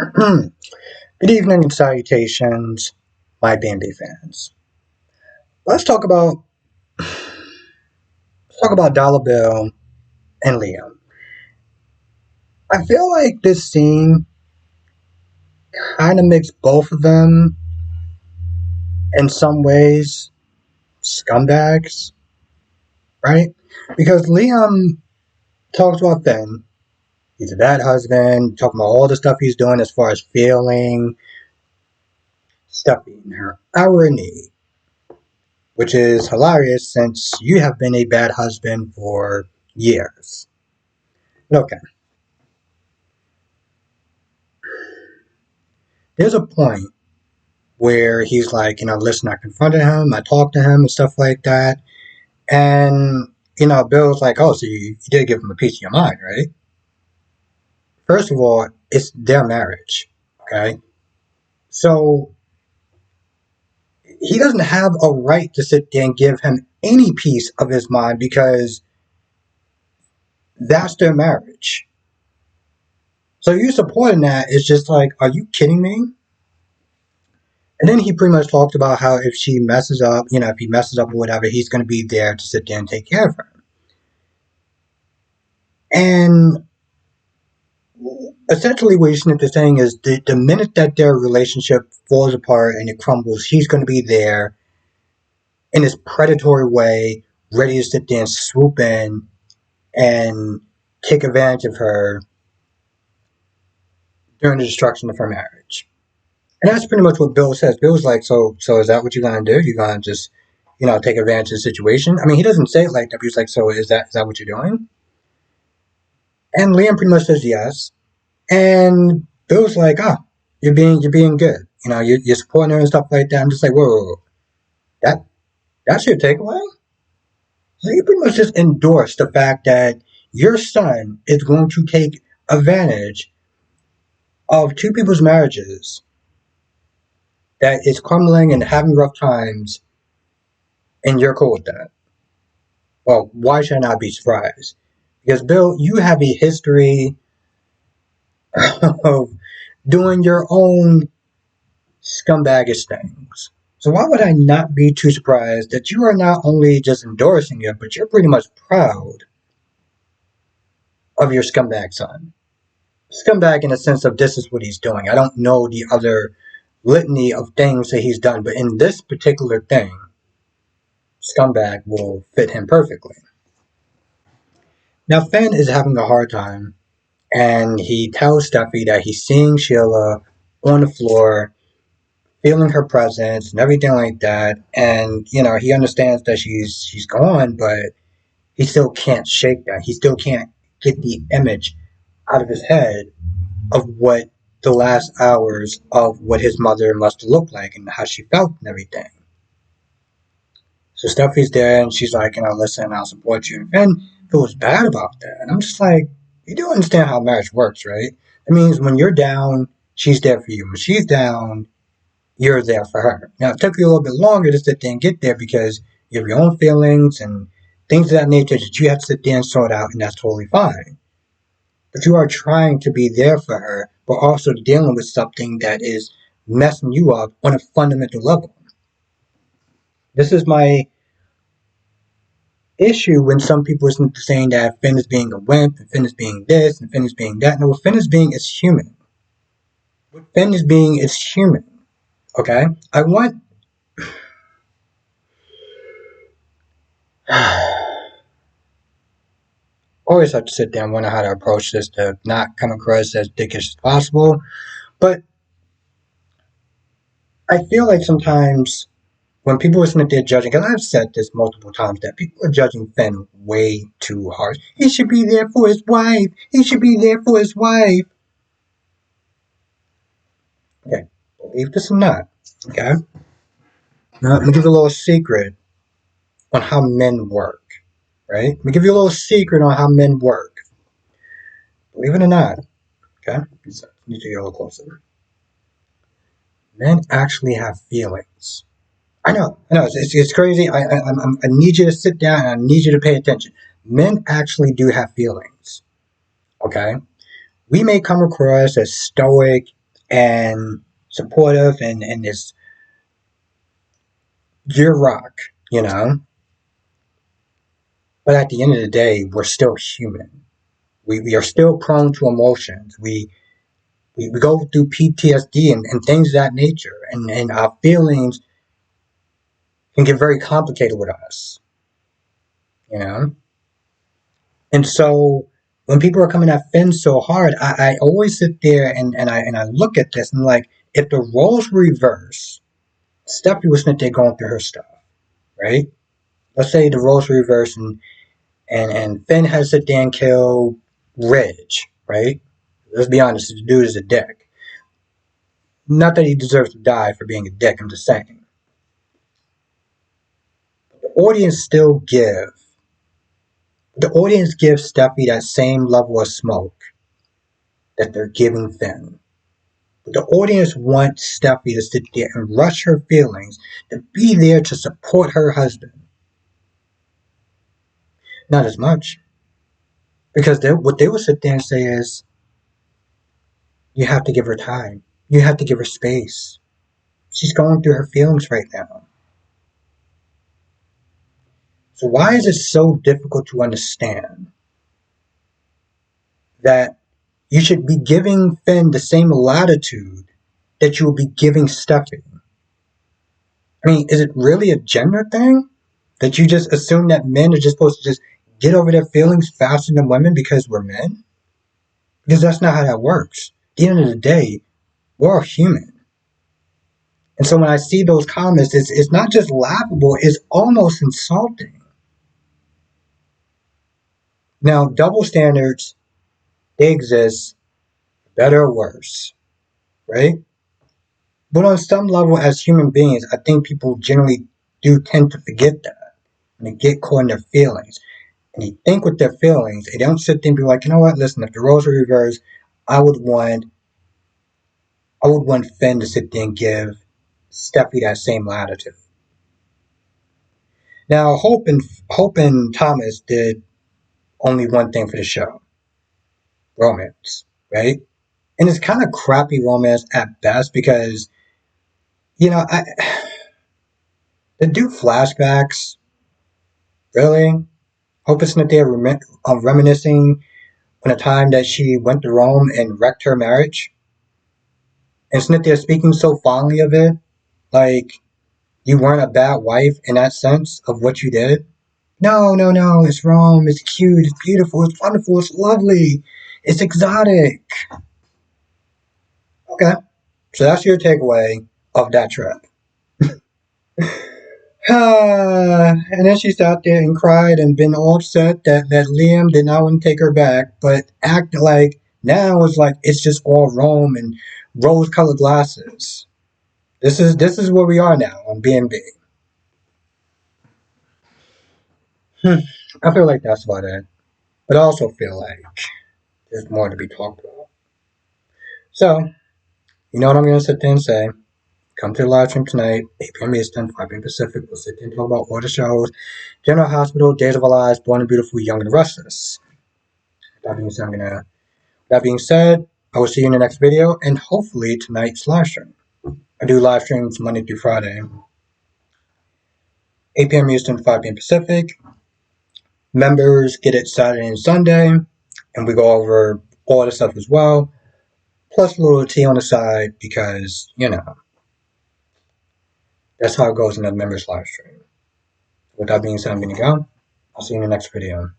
Good evening and salutations, my Bambi fans. Let's talk about Dollar Bill and Liam. I feel like this scene kind of makes both of them, in some ways, scumbags, right? Because Liam talks about Finn. He's a bad husband, talking about all the stuff he's doing as far as failing, stuffing her irony, which is hilarious since you have been a bad husband for years. Okay. There's a point where he's like, listen, I confronted him, I talked to him and stuff like that. And, Bill's like, oh, so you did give him a piece of your mind, right? First of all, it's their marriage, okay? So he doesn't have a right to sit there and give him any piece of his mind because that's their marriage. So you supporting that is just like, are you kidding me? And then he pretty much talked about how if she messes up, if he messes up or whatever, he's going to be there to sit there and take care of her. And essentially what he's saying is the minute that their relationship falls apart and it crumbles, he's going to be there in this predatory way, ready to sit there and swoop in and take advantage of her during the destruction of her marriage. And that's pretty much what Bill says. Bill's like, so is that what you're going to do? You're going to just, take advantage of the situation? I mean, he doesn't say it like that, but he's like, so is that what you're doing? And Liam pretty much says yes. And Bill's like, you're being good. You're supporting her and stuff like that. I'm just like, whoa. That's your takeaway? So you pretty much just endorse the fact that your son is going to take advantage of two people's marriages that is crumbling and having rough times, and you're cool with that. Well, why should I not be surprised? Because Bill, you have a history of doing your own scumbaggish things. So why would I not be too surprised that you are not only just endorsing it, but you're pretty much proud of your scumbag son? Scumbag in the sense of this is what he's doing. I don't know the other litany of things that he's done, but in this particular thing, scumbag will fit him perfectly. Now, Finn is having a hard time, and he tells Steffi that he's seeing Sheila on the floor, feeling her presence and everything like that. And, he understands that she's gone, but he still can't shake that. He still can't get the image out of his head of what the last hours of what his mother must have looked like and how she felt and everything. So Steffi's there and she's like, listen, I'll support you. And Finn feels bad about that. And I'm just like, you do understand how marriage works, right? It means when you're down, she's there for you. When she's down, you're there for her. Now, it took you a little bit longer to sit there and get there because you have your own feelings and things of that nature that you have to sit there and sort out, and that's totally fine. But you are trying to be there for her, but also dealing with something that is messing you up on a fundamental level. This is my issue when some people are saying that Finn is being a wimp, and Finn is being this, and Finn is being that. No, what Finn is being is human. What Finn is being is human. Okay? I want... always have to sit there and wonder how to approach this to not come across as dickish as possible. But I feel like sometimes when people are sitting there judging, and I've said this multiple times, that people are judging Finn way too hard. He should be there for his wife. He should be there for his wife. Okay, believe this or not, okay? Now, let me give you a little secret on how men work, right? Let me give you a little secret on how men work. Believe it or not, okay? Let me get a little closer. Men actually have feelings. I know, it's crazy. I need you to sit down and I need you to pay attention. Men actually do have feelings, okay? We may come across as stoic, and supportive and is your rock, you know? But at the end of the day, we're still human. We are still prone to emotions. We go through PTSD and things of that nature, and our feelings can get very complicated with us, you know? And so when people are coming at Finn so hard, I always sit there and I look at this and like, if the roles were reversed, Stephanie was not there going through her stuff, right? Let's say the roles were reversed and Finn has to sit there and kill Ridge, right? Let's be honest, the dude is a dick. Not that he deserves to die for being a dick, I'm just saying. The audience still the audience gives Steffi that same level of smoke that they're giving Finn. But the audience wants Steffi to sit there and rush her feelings, to be there to support her husband. Not as much. Because what they will sit there and say is, you have to give her time. You have to give her space. She's going through her feelings right now. So why is it so difficult to understand that you should be giving Finn the same latitude that you will be giving Steffi? I mean, is it really a gender thing? That you just assume that men are just supposed to just get over their feelings faster than women because we're men? Because that's not how that works. At the end of the day, we're all human. And so when I see those comments, it's not just laughable, it's almost insulting. Now, double standards, they exist, better or worse, right? But on some level, as human beings, I think people generally do tend to forget that. And they get caught in their feelings. And they think with their feelings. They don't sit there and be like, you know what, listen, if the roles were reversed, I would want Finn to sit there and give Steffi that same latitude. Now, Hope and Thomas did only one thing for the show: romance, right? And it's kind of crappy romance at best because, you know, they do flashbacks. Really? Hope is not there reminiscing on a time that she went to Rome and wrecked her marriage. And it's not there speaking so fondly of it. Like, you weren't a bad wife in that sense of what you did. No, no, no, it's Rome, it's cute, it's beautiful, it's wonderful, it's lovely, it's exotic. Okay, so that's your takeaway of that trip. And then she sat there and cried and been all upset that Liam did not want to take her back, but act like now it's like it's just all Rome and rose-colored glasses. This is where we are now on B&B. I feel like that's about it, but I also feel like there's more to be talked about. So, you know what I'm gonna sit there and say? Come to the live stream tonight, 8 p.m. Eastern, 5 p.m. Pacific. We'll sit there and talk about all the shows: General Hospital, Days of Our Lives, Born and Beautiful, Young and Restless. That being said, I will see you in the next video and hopefully tonight's live stream. I do live streams Monday through Friday, 8 p.m. Eastern, 5 p.m. Pacific. Members get it Saturday and Sunday, and we go over all the stuff as well, plus a little tea on the side because, you know, that's how it goes in the members live stream. With that being said, I'm going to go. I'll see you in the next video.